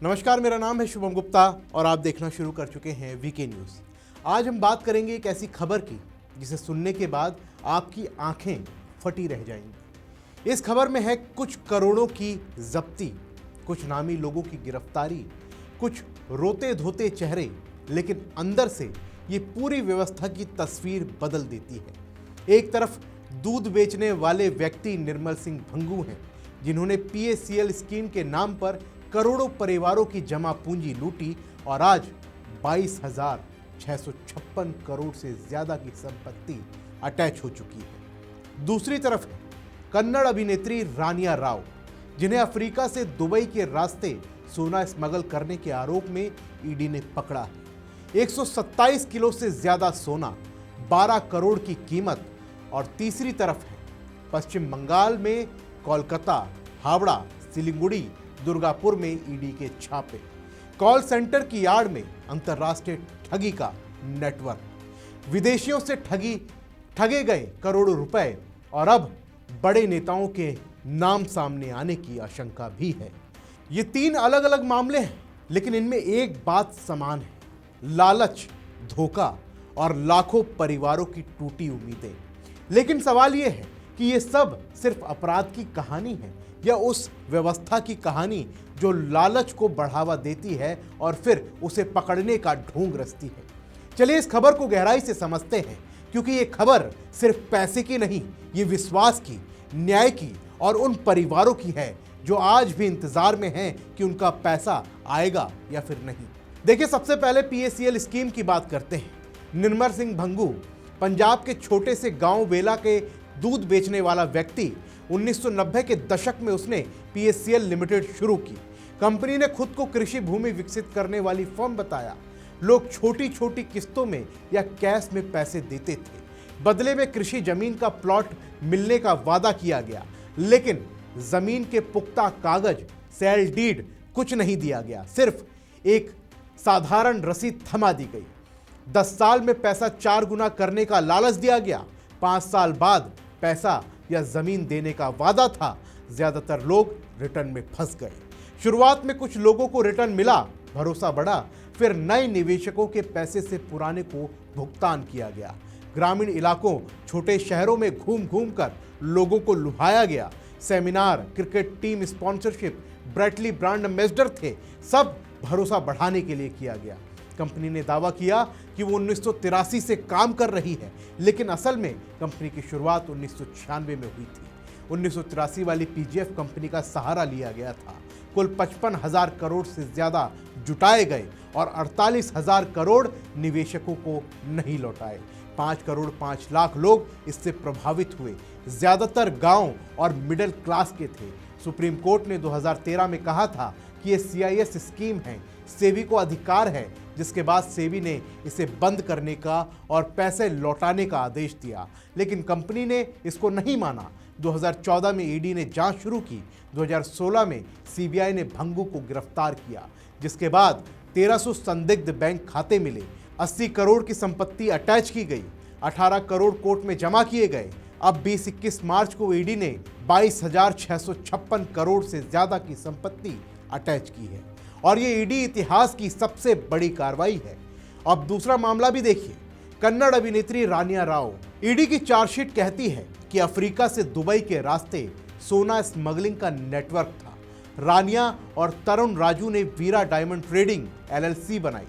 नमस्कार, मेरा नाम है शुभम गुप्ता और आप देखना शुरू कर चुके हैं वीके न्यूज़। आज हम बात करेंगे एक ऐसी खबर की जिसे सुनने के बाद आपकी आंखें फटी रह जाएंगी। इस खबर में है कुछ करोड़ों की जब्ती, कुछ नामी लोगों की गिरफ्तारी, कुछ रोते धोते चेहरे, लेकिन अंदर से ये पूरी व्यवस्था की तस्वीर बदल देती है। एक तरफ दूध बेचने वाले व्यक्ति निर्मल सिंह भंगू हैं, जिन्होंने पीएसीएल स्कीम के नाम पर करोड़ों परिवारों की जमा पूंजी लूटी और आज 22,656 करोड़ से ज्यादा की संपत्ति अटैच हो चुकी है। दूसरी तरफ है कन्नड़ अभिनेत्री रानिया राव, जिन्हें अफ्रीका से दुबई के रास्ते सोना स्मगल करने के आरोप में ईडी ने पकड़ा है। 127 किलो से ज्यादा सोना, 12 करोड़ की कीमत। और तीसरी तरफ है पश्चिम बंगाल में कोलकाता, हावड़ा, सिलीगुड़ी, दुर्गापुर में ईडी के छापे। कॉल सेंटर की आड़ में अंतर्राष्ट्रीय ठगी का नेटवर्क, विदेशियों से ठगे गए करोड़ों रुपए और अब बड़े नेताओं के नाम सामने आने की आशंका भी है। ये तीन अलग अलग मामले हैं, लेकिन इनमें एक बात समान है: लालच, धोखा और लाखों परिवारों की टूटी उम्मीदें। लेकिन सवाल यह है कि ये सब सिर्फ अपराध की कहानी है या उस व्यवस्था की कहानी जो लालच को बढ़ावा देती है और फिर उसे पकड़ने का ढोंग रचती है। चलिए इस खबर को गहराई से समझते हैं, क्योंकि ये खबर सिर्फ पैसे की नहीं, ये विश्वास की, न्याय की और उन परिवारों की है जो आज भी इंतजार में हैं कि उनका पैसा आएगा या फिर नहीं। देखिए, सबसे पहले पीएसीएल स्कीम की बात करते हैं। निर्मल सिंह भंगू पंजाब के छोटे से गांव बेला के दूध बेचने वाला व्यक्ति। 1990 के दशक में उसने पीएसीएल लिमिटेड शुरू की। कंपनी ने खुद को कृषि भूमि विकसित करने वाली फर्म बताया। लोग छोटी छोटी किस्तों में या कैश में पैसे देते थे। बदले में कृषि जमीन का प्लॉट मिलने का वादा किया गया, लेकिन जमीन के पुख्ता कागज, सेल डीड कुछ नहीं दिया गया। सिर्फ एक साधारण रसीद थमा दी गई। 10 साल में पैसा 4 गुना करने का लालच दिया गया। 5 साल बाद पैसा या जमीन देने का वादा था। ज्यादातर लोग रिटर्न में फंस गए। शुरुआत में कुछ लोगों को रिटर्न मिला, भरोसा बढ़ा, फिर नए निवेशकों के पैसे से पुराने को भुगतान किया गया। ग्रामीण इलाकों, छोटे शहरों में घूम घूम कर लोगों को लुभाया गया। Seminar, cricket team sponsorship, Brett Lee brand ambassador थे, सब भरोसा बढ़ाने के लिए किया गया। कंपनी ने दावा किया कि वो 1983 से काम कर रही है, लेकिन असल में कंपनी की शुरुआत 1996 में हुई थी। 1983 वाली पीजीएफ कंपनी का सहारा लिया गया था। कुल 55,000 करोड़ से ज्यादा जुटाए गए और 48,000 करोड़ निवेशकों को नहीं लौटाए। 5 करोड़ 5 लाख लोग इससे प्रभावित हुए। ज्यादातर गांव और मिडिल क्लास के थे। सुप्रीम कोर्ट ने 2013 में कहा था कि ये सीआईएस स्कीम है, सेबी को अधिकार है, जिसके बाद सेबी ने इसे बंद करने का और पैसे लौटाने का आदेश दिया, लेकिन कंपनी ने इसको नहीं माना। 2014 में ईडी ने जांच शुरू की। 2016 में सीबीआई ने भंगू को गिरफ्तार किया, जिसके बाद 1300 संदिग्ध बैंक खाते मिले। 80 करोड़ की संपत्ति अटैच की गई। 18 करोड़ कोर्ट में जमा किए गए। अब 20-21 मार्च को ईडी ने 22,656 करोड़ से ज्यादा की संपत्ति अटैच की है और ये ईडी इतिहास की सबसे बड़ी कार्रवाई है। अब दूसरा मामला भी देखिए, कन्नड़ अभिनेत्री रानिया राव। ईडी की चार्जशीट कहती है कि अफ्रीका से दुबई के रास्ते सोना स्मगलिंग का नेटवर्क था। रानिया और तरुण राजू ने वीरा डायमंड ट्रेडिंग एलएलसी बनाई।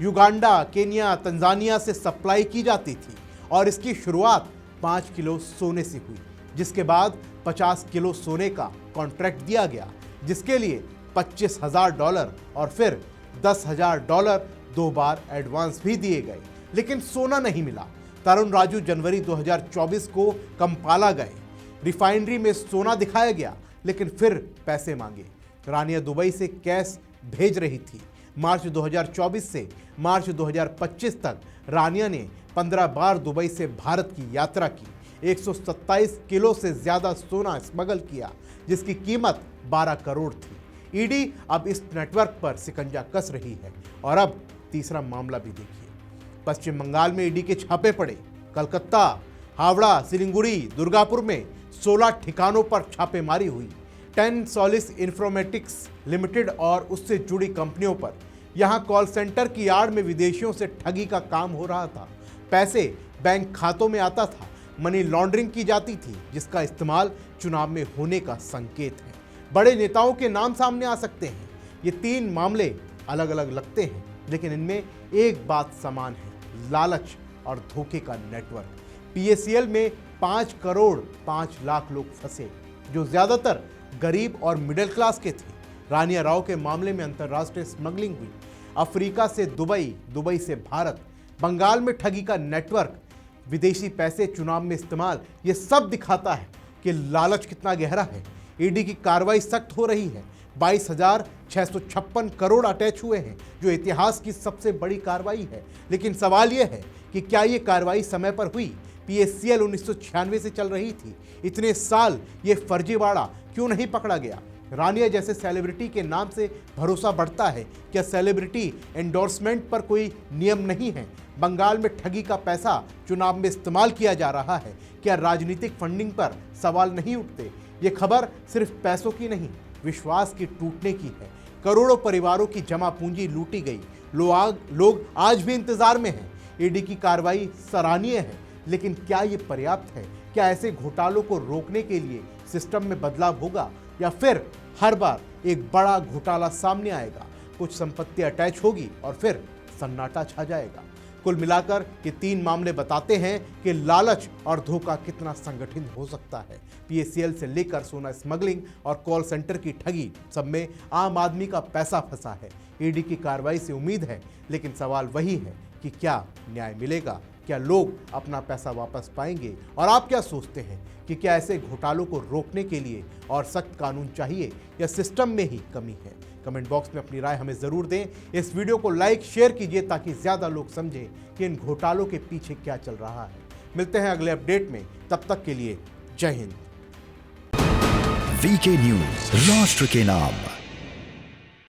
युगांडा, केन्या, तंजानिया से सप्लाई की जाती थी और इसकी शुरुआत 5 किलो सोने से हुई, जिसके बाद 50 किलो सोने का कॉन्ट्रैक्ट दिया गया, जिसके लिए $25,000 और फिर $10,000 2 बार एडवांस भी दिए गए, लेकिन सोना नहीं मिला। तरुण राजू जनवरी 2024 को कंपाला गए। रिफाइनरी में सोना दिखाया गया, लेकिन फिर पैसे मांगे। रानिया दुबई से कैश भेज रही थी। मार्च 2024 से मार्च 2025 तक रानिया ने 15 बार दुबई से भारत की यात्रा की। 127 किलो से ज्यादा सोना स्मगल किया, जिसकी कीमत 12 करोड़ थी। ईडी अब इस नेटवर्क पर शिकंजा कस रही है। और अब तीसरा मामला भी देखिए। पश्चिम बंगाल में ईडी के छापे पड़े। कलकत्ता, हावड़ा, सिलीगुड़ी, दुर्गापुर में 16 ठिकानों पर छापेमारी हुई। टेनसोलिस इंफॉर्मेटिक्स लिमिटेड और उससे जुड़ी कंपनियों पर यहां कॉल सेंटर की आड़ में विदेशियों से ठगी का काम हो रहा था। पैसे बैंक खातों में आता था, मनी लॉन्ड्रिंग की जाती थी, जिसका इस्तेमाल चुनाव में होने का संकेत है। बड़े नेताओं के नाम सामने आ सकते हैं। ये 3 मामले अलग अलग लगते हैं, लेकिन इनमें एक बात समान है, लालच और धोखे का नेटवर्क। पीएसीएल में 5 करोड़ 5 लाख लोग फंसे, जो ज्यादातर गरीब और मिडिल क्लास के थे। रानिया राव के मामले में अंतर्राष्ट्रीय स्मगलिंग हुई, अफ्रीका से दुबई, दुबई से भारत, बंगाल में ठगी का नेटवर्क, विदेशी पैसे चुनाव में इस्तेमाल, ये सब दिखाता है कि लालच कितना गहरा है। ईडी की कार्रवाई सख्त हो रही है। 22,656 करोड़ अटैच हुए हैं, जो इतिहास की सबसे बड़ी कार्रवाई है। लेकिन सवाल यह है कि क्या ये कार्रवाई समय पर हुई? पीएसीएल 1996 से चल रही थी। इतने साल ये फर्जीवाड़ा क्यों नहीं पकड़ा गया? रानिया जैसे सेलिब्रिटी के नाम से भरोसा बढ़ता है। क्या सेलिब्रिटी एंडोर्समेंट पर कोई नियम नहीं है? बंगाल में ठगी का पैसा चुनाव में इस्तेमाल किया जा रहा है। क्या राजनीतिक फंडिंग पर सवाल नहीं उठते? ये खबर सिर्फ पैसों की नहीं, विश्वास की टूटने की है। करोड़ों परिवारों की जमा पूंजी लूटी गई। लोग आज भी इंतजार में हैं। ईडी की कार्रवाई सराहनीय है, लेकिन क्या ये पर्याप्त है? क्या ऐसे घोटालों को रोकने के लिए सिस्टम में बदलाव होगा, या फिर हर बार एक बड़ा घोटाला सामने आएगा, कुछ संपत्ति अटैच होगी और फिर सन्नाटा छा जाएगा? कुल मिलाकर ये 3 मामले बताते हैं कि लालच और धोखा कितना संगठित हो सकता है। पीएसीएल से लेकर सोना स्मगलिंग और कॉल सेंटर की ठगी, सब में आम आदमी का पैसा फंसा है। ईडी की कार्रवाई से उम्मीद है, लेकिन सवाल वही है कि क्या न्याय मिलेगा? क्या लोग अपना पैसा वापस पाएंगे? और आप क्या सोचते हैं कि क्या ऐसे घोटालों को रोकने के लिए और सख्त कानून चाहिए, या सिस्टम में ही कमी है? कमेंट बॉक्स में अपनी राय हमें ज़रूर दें। इस वीडियो को लाइक शेयर कीजिए ताकि ज़्यादा लोग समझें कि इन घोटालों के पीछे क्या चल रहा है। मिलते हैं अगले अपडेट में, तब तक के लिए जय हिंद। वीके न्यूज, राष्ट्र के नाम।